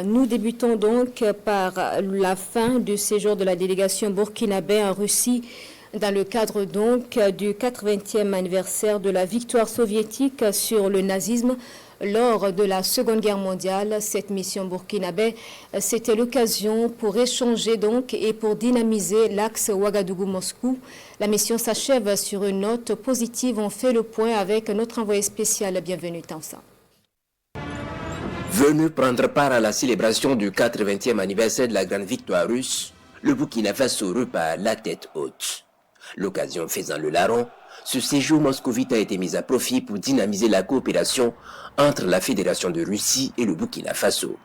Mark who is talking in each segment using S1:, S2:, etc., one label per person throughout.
S1: Nous débutons donc par la fin du séjour de la délégation burkinabé en Russie dans le cadre donc du 80e anniversaire de la victoire soviétique sur le nazisme lors de la Seconde Guerre mondiale. Cette mission burkinabé, c'était l'occasion pour échanger donc et pour dynamiser l'axe Ouagadougou-Moscou. La mission s'achève sur une note positive. On fait le point avec notre envoyé spécial. Bienvenue Tansa.
S2: Venu prendre part à la célébration du 80e anniversaire de la grande victoire russe, le Burkina Faso repart la tête haute. L'occasion faisant le larron, ce séjour moscovite a été mis à profit pour dynamiser la coopération entre la Fédération de Russie et le Burkina Faso.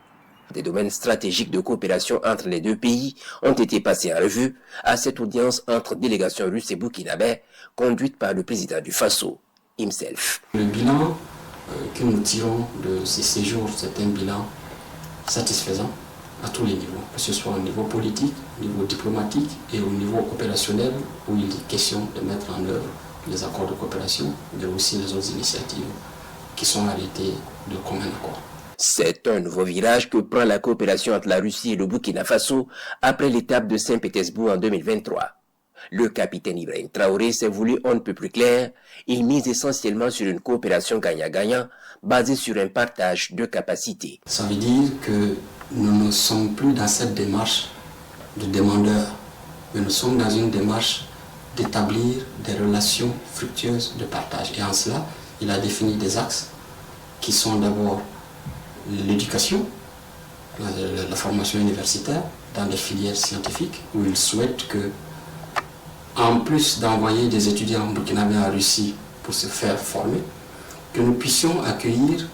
S2: Des domaines stratégiques de coopération entre les deux pays ont été passés en revue à cette audience entre délégations russes et burkinabé conduite par le président du Faso, himself.
S3: Le bilan que nous tirons de ces séjours, c'est un bilan satisfaisant à tous les niveaux, que ce soit au niveau politique, au niveau diplomatique et au niveau opérationnel, où il est question de mettre en œuvre les accords de coopération, mais aussi les autres initiatives qui sont arrêtées de commun accord.
S2: C'est un nouveau virage que prend la coopération entre la Russie et le Burkina Faso après l'étape de Saint-Pétersbourg en 2023. Le capitaine Ibrahim Traoré s'est voulu on ne peut plus clair. Il mise essentiellement sur une coopération gagnant-gagnant basée sur un partage de capacités.
S3: Ça veut dire que nous ne sommes plus dans cette démarche de demandeur, mais nous sommes dans une démarche d'établir des relations fructueuses de partage. Et en cela, il a défini des axes qui sont d'abord l'éducation, la formation universitaire dans les filières scientifiques, où il souhaite que, en plus d'envoyer des étudiants burkinabés en Russie pour se faire former, que nous puissions accueillir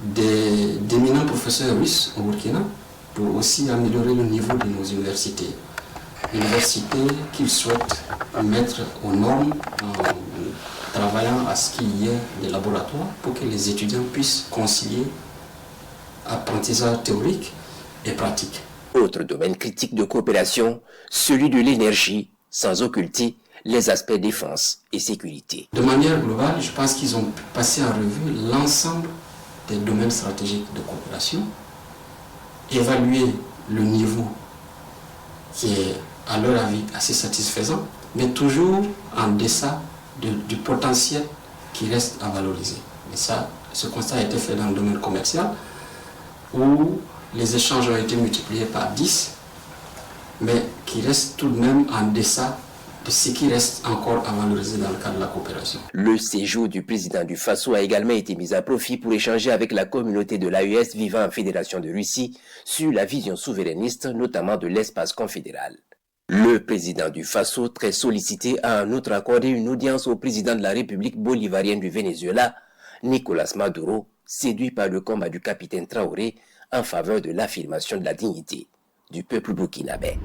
S3: d'éminents professeurs russes au Burkina pour aussi améliorer le niveau de nos universités. Universités qu'ils souhaitent mettre aux normes en travaillant à ce qu'il y ait des laboratoires pour que les étudiants puissent concilier apprentissage théorique et pratique.
S2: Autre domaine critique de coopération, celui de l'énergie, sans occulter les aspects défense et sécurité.
S3: De manière globale, je pense qu'ils ont passé en revue l'ensemble des domaines stratégiques de coopération, évaluer le niveau qui est à leur avis assez satisfaisant, mais toujours en deçà du potentiel qui reste à valoriser. Et ça, ce constat a été fait dans le domaine commercial, où les échanges ont été multipliés par 10, mais qui reste tout de même en deçà de ce qui reste encore à valoriser dans le cadre de la coopération.
S2: Le séjour du président du Faso a également été mis à profit pour échanger avec la communauté de l'AES vivant en Fédération de Russie sur la vision souverainiste, notamment de l'espace confédéral. Le président du Faso, très sollicité, a en outre accordé une audience au président de la République bolivarienne du Venezuela, Nicolás Maduro, séduit par le combat du capitaine Traoré en faveur de l'affirmation de la dignité du peuple burkinabé.